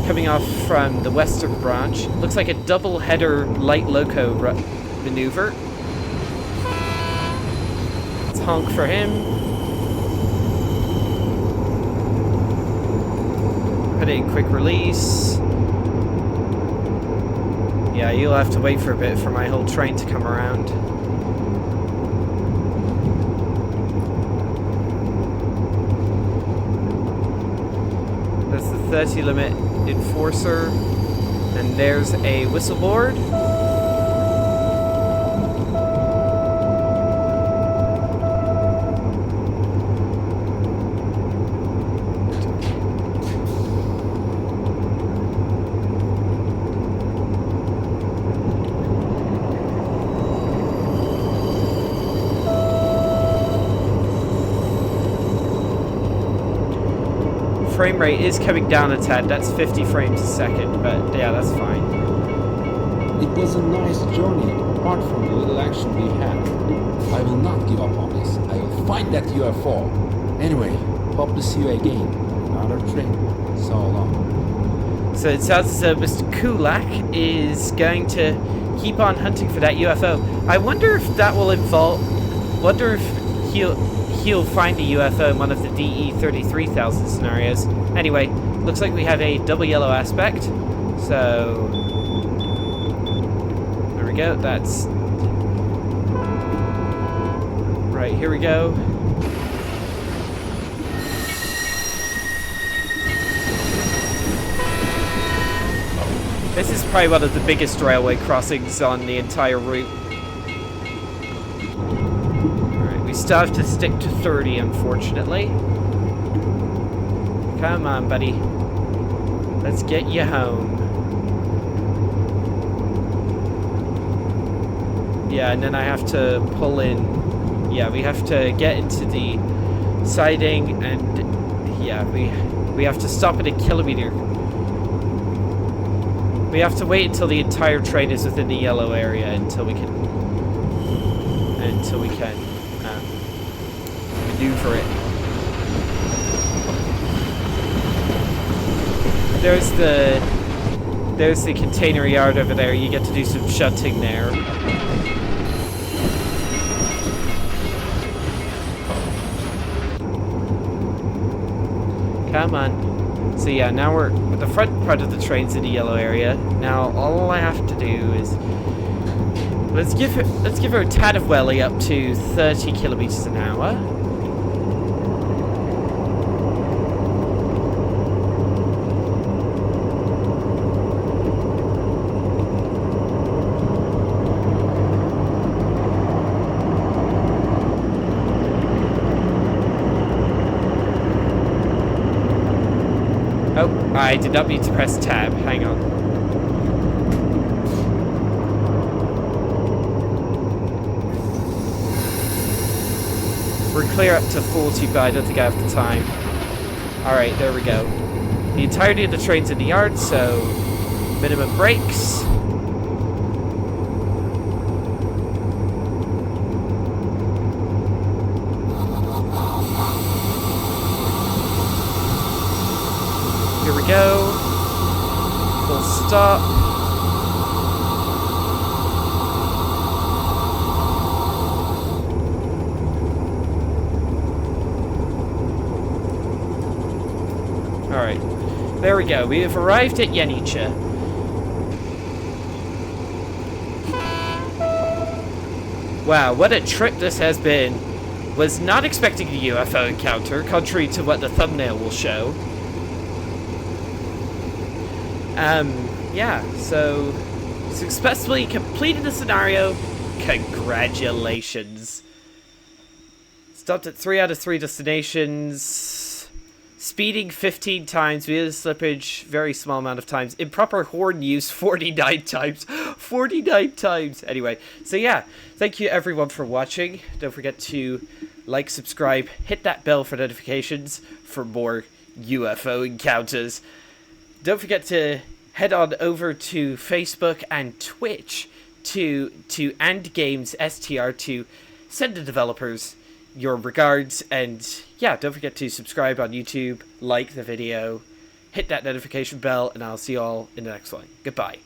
Coming off from the western branch. Looks like a double header light loco maneuver. Let's honk for him. Put it in quick release. Yeah, you'll have to wait for a bit for my whole train to come around. That's the 30 limit enforcer, and there's a whistle board. Frame rate is coming down a tad. That's 50 frames a second, but yeah, that's fine. It was a nice journey, apart from the little action we had. I will not give up on this. I will find that UFO. Anyway, hope to see you again on another train. So long. So it sounds as though Mr. Kulak is going to keep on hunting for that UFO. I wonder if that will involve... wonder if he'll find a UFO in one of the DE 33,000 scenarios. Anyway, looks like we have a double yellow aspect. So there we go. That's right. Here we go. This is probably one of the biggest railway crossings on the entire route. Alright, we still have to stick to 30, unfortunately. Come on, buddy. Let's get you home. Yeah, and then I have to pull in. Yeah, we have to get into the siding, and yeah, we have to stop at a kilometer. We have to wait until the entire train is within the yellow area until we can maneuver it. There's the container yard over there. You get to do some shunting there. Come on. So yeah, now we're the front part of the train's in the yellow area. Now all I have to do is let's give her a tad of welly up to 30 kilometers an hour. Oh, I did not mean to press tab. Hang on. We're clear up to 40, but I don't think I have the time. Alright, there we go. The entirety of the train's in the yard, so minimum brakes. Here we go. Full stop. Alright. There we go. We have arrived at Yenicha. Wow, what a trip this has been. Was not expecting a UFO encounter, contrary to what the thumbnail will show. Yeah, so successfully completed the scenario. Congratulations. Stopped at 3 out of 3 destinations. Speeding 15 times. We had a slippage, very small amount of times. Improper horn use 49 times. 49 times. Anyway, so yeah, thank you everyone for watching. Don't forget to like, subscribe, hit that bell for notifications for more UFO encounters. Don't forget to head on over to Facebook and Twitch to ANDGames STR to send the developers your regards, and yeah, don't forget to subscribe on YouTube, like the video, hit that notification bell, and I'll see you all in the next one. Goodbye.